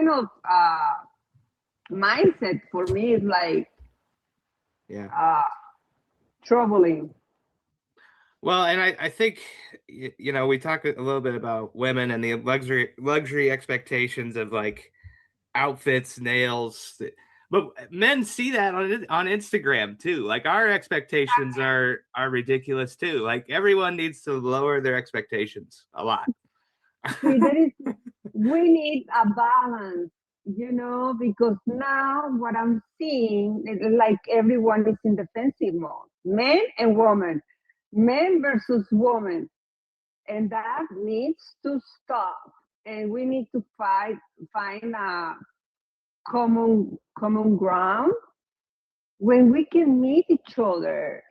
kind of mindset for me is like Yeah. troubling. Well, and I think we talk a little bit about women and the luxury expectations of like outfits, nails, but men see that on Instagram too. Like our expectations are ridiculous too. Like everyone needs to lower their expectations a lot. See, we need a balance, because now what I'm seeing is like everyone is in defensive mode, men and women, men versus women, and that needs to stop. And we need to find a common ground when we can meet each other.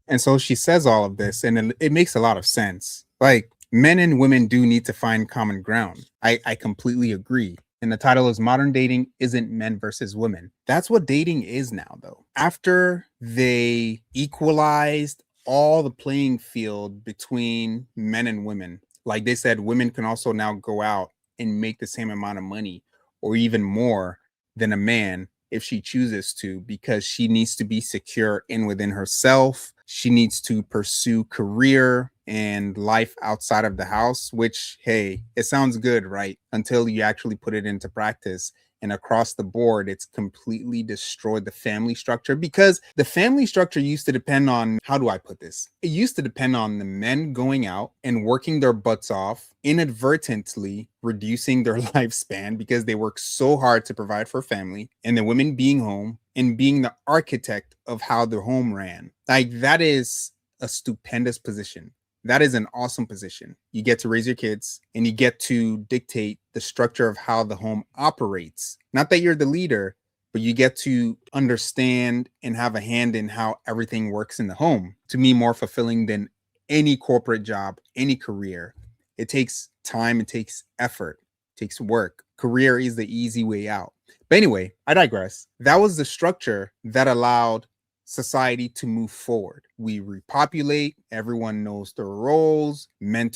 And so she says all of this, and it makes a lot of sense. Like, men and women do need to find common ground. I completely agree. And the title is Modern Dating Isn't Men versus Women. That's what dating is now, though. After they equalized all the playing field between men and women, like they said, women can also now go out and make the same amount of money or even more than a man if she chooses to, because she needs to be secure in within herself. She needs to pursue career and life outside of the house, which, hey, it sounds good, right? Until you actually put it into practice. And across the board, it's completely destroyed the family structure, because the family structure used to depend on, how do I put this? It used to depend on the men going out and working their butts off, inadvertently reducing their lifespan because they work so hard to provide for family, and the women being home and being the architect of how their home ran. Like, that is a stupendous position. That is an awesome position. You get to raise your kids and you get to dictate the structure of how the home operates. Not that you're the leader, but you get to understand and have a hand in how everything works in the home. To me, more fulfilling than any corporate job, any career. It takes time, it takes effort, it takes work. Career is the easy way out. But anyway, I digress. That was the structure that allowed society to move forward. We repopulate, everyone knows their roles, men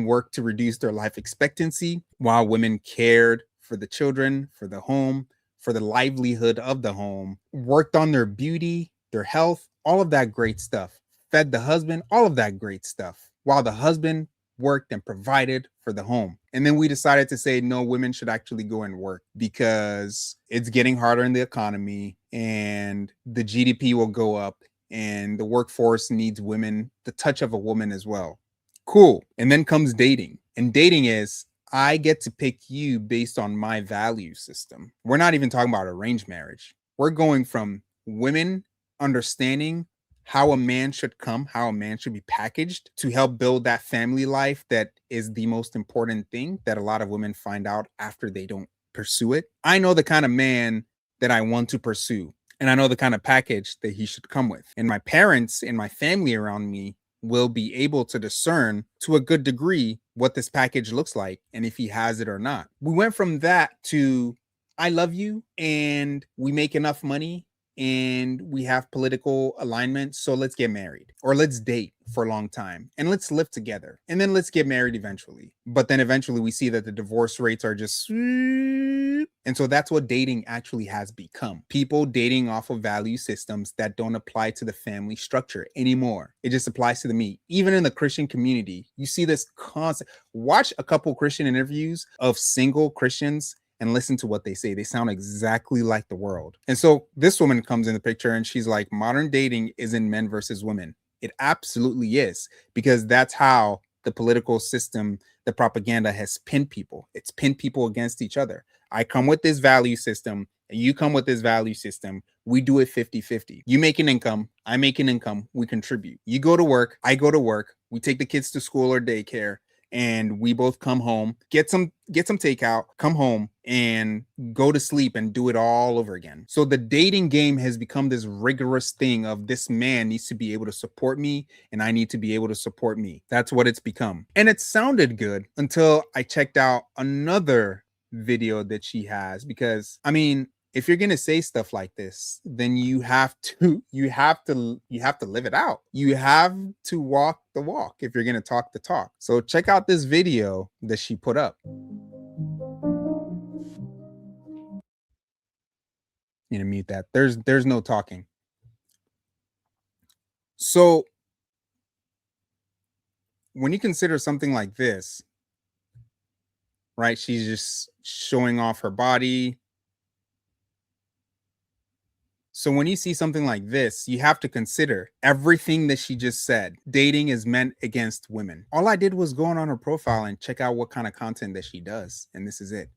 work to reduce their life expectancy, while women cared for the children, for the home, for the livelihood of the home, worked on their beauty, their health, all of that great stuff, fed the husband, all of that great stuff, while the husband worked and provided for the home. And then we decided to say, no, women should actually go and work because it's getting harder in the economy and the GDP will go up and the workforce needs women, the touch of a woman as well. Cool. And then comes dating. And dating is, I get to pick you based on my value system. We're not even talking about arranged marriage. We're going from women understanding how a man should come, how a man should be packaged to help build that family life that is the most important thing that a lot of women find out after they don't pursue it. I know the kind of man that I want to pursue, and I know the kind of package that he should come with. And my parents and my family around me will be able to discern to a good degree what this package looks like and if he has it or not. We went from that to, I love you and we make enough money and we have political alignment, so let's get married, or let's date for a long time and let's live together and then let's get married eventually. But then eventually we see that the divorce rates are just, and so that's what dating actually has become. People dating off of value systems that don't apply to the family structure anymore. It just applies to the me. Even in the Christian community, you see this constant. Watch a couple Christian interviews of single Christians and listen to what they say. They sound exactly like the world. And so this woman comes in the picture and she's like, modern dating isn't men versus women. It absolutely is, because that's how the political system, the propaganda has pinned people. It's pinned people against each other. I come with this value system and you come with this value system. We do it 50-50. You make an income, I make an income, we contribute. You go to work, I go to work. We take the kids to school or daycare and we both come home, get some takeout, come home and go to sleep and do it all over again. So the dating game has become this rigorous thing of this man needs to be able to support me and I need to be able to support me. That's what it's become. And it sounded good until I checked out another video that she has, because I mean, if you're going to say stuff like this, then you have to live it out. You have to walk the walk if you're going to talk the talk. So check out this video that she put up. Need to mute that. There's no talking. So when you consider something like this, right? She's just showing off her body. So when you see something like this, you have to consider everything that she just said. Dating is meant against women. All I did was go on her profile and check out what kind of content that she does. And this is it.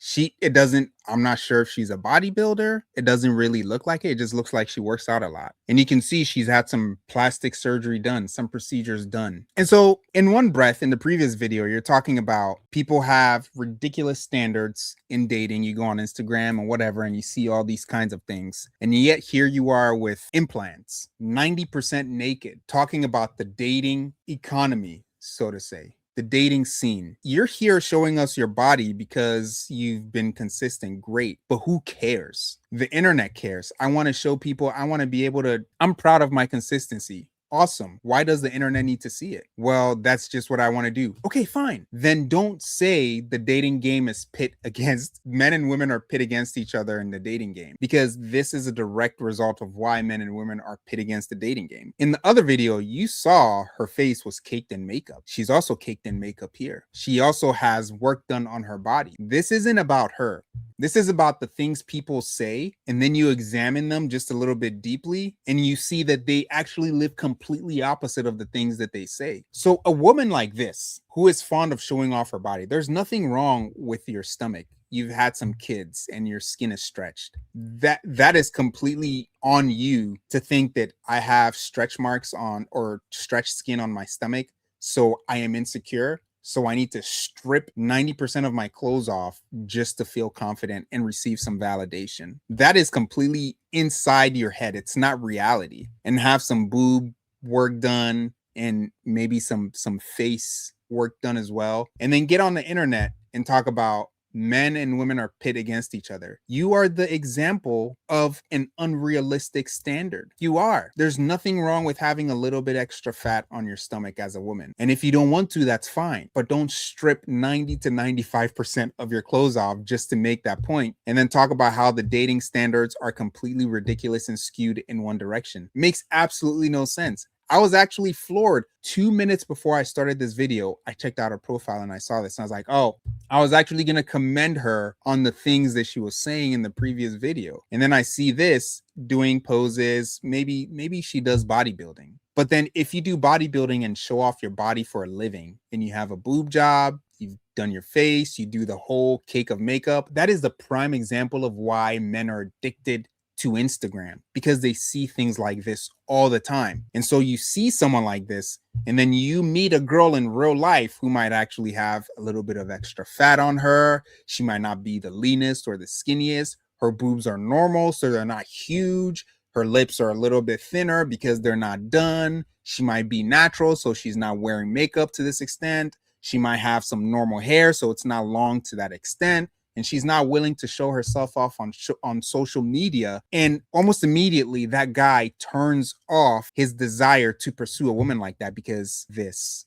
I'm not sure if she's a bodybuilder. It doesn't really look like it. It just looks like she works out a lot. And you can see she's had some plastic surgery done, some procedures done. And so in one breath, in the previous video, you're talking about people have ridiculous standards in dating. You go on Instagram or whatever, and you see all these kinds of things. And yet here you are with implants, 90% naked, talking about the dating economy, so to say. The dating scene. You're here showing us your body because you've been consistent. Great. But who cares? The internet cares. I want to show people, I'm proud of my consistency. Awesome. Why does the internet need to see it? Well, that's just what I want to do. Okay, fine. Then don't say the dating game is pit against men and women are pit against each other in the dating game, because this is a direct result of why men and women are pit against the dating game. In the other video, you saw her face was caked in makeup. She's also caked in makeup here. She also has work done on her body. This isn't about her. This is about the things people say, and then you examine them just a little bit deeply, and you see that they actually live completely opposite of the things that they say. So a woman like this, who is fond of showing off her body, there's nothing wrong with your stomach. You've had some kids and your skin is stretched. That is completely on you to think that I have stretch marks on or stretched skin on my stomach, so I am insecure. So I need to strip 90% of my clothes off just to feel confident and receive some validation. That is completely inside your head. It's not reality. And have some boob work done and maybe some face work done as well. And then get on the internet and talk about men and women are pit against each other. You are the example of an unrealistic standard. You are. There's nothing wrong with having a little bit extra fat on your stomach as a woman. And if you don't want to, that's fine. But don't strip 90 to 95% of your clothes off just to make that point. And then talk about how the dating standards are completely ridiculous and skewed in one direction. Makes absolutely no sense. I was actually floored. 2 minutes before I started this video, I checked out her profile and I saw this. And I was like, oh, I was actually going to commend her on the things that she was saying in the previous video. And then I see this doing poses. Maybe she does bodybuilding. But then if you do bodybuilding and show off your body for a living and you have a boob job, you've done your face, you do the whole cake of makeup, that is the prime example of why men are addicted to Instagram, because they see things like this all the time. And so you see someone like this, and then you meet a girl in real life who might actually have a little bit of extra fat on her. She might not be the leanest or the skinniest. Her boobs are normal, so they're not huge. Her lips are a little bit thinner because they're not done. She might be natural, so she's not wearing makeup to this extent. She might have some normal hair, so it's not long to that extent. And she's not willing to show herself off on social media. And almost immediately, that guy turns off his desire to pursue a woman like that, because this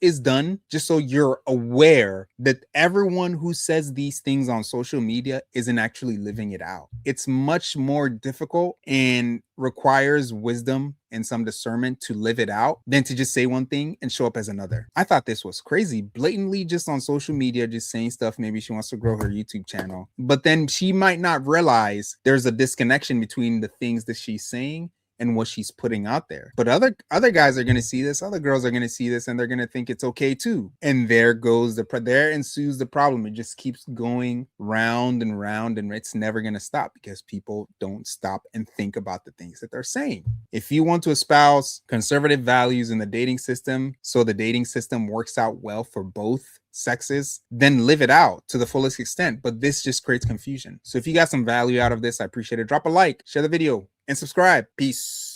is done just so you're aware that everyone who says these things on social media isn't actually living it out. It's much more difficult and requires wisdom and some discernment to live it out than to just say one thing and show up as another. I thought this was crazy. Blatantly just on social media, just saying stuff. Maybe she wants to grow her YouTube channel, but then she might not realize there's a disconnection between the things that she's saying and what she's putting out there. But other guys are going to see this, other girls are going to see this, and they're going to think it's okay too. And there ensues the problem. It just keeps going round and round, and it's never going to stop because people don't stop and think about the things that they're saying. If you want to espouse conservative values in the dating system, so the dating system works out well for both sexes, then live it out to the fullest extent. But this just creates confusion. So if you got some value out of this, I appreciate it. Drop a like, share the video, and subscribe. Peace.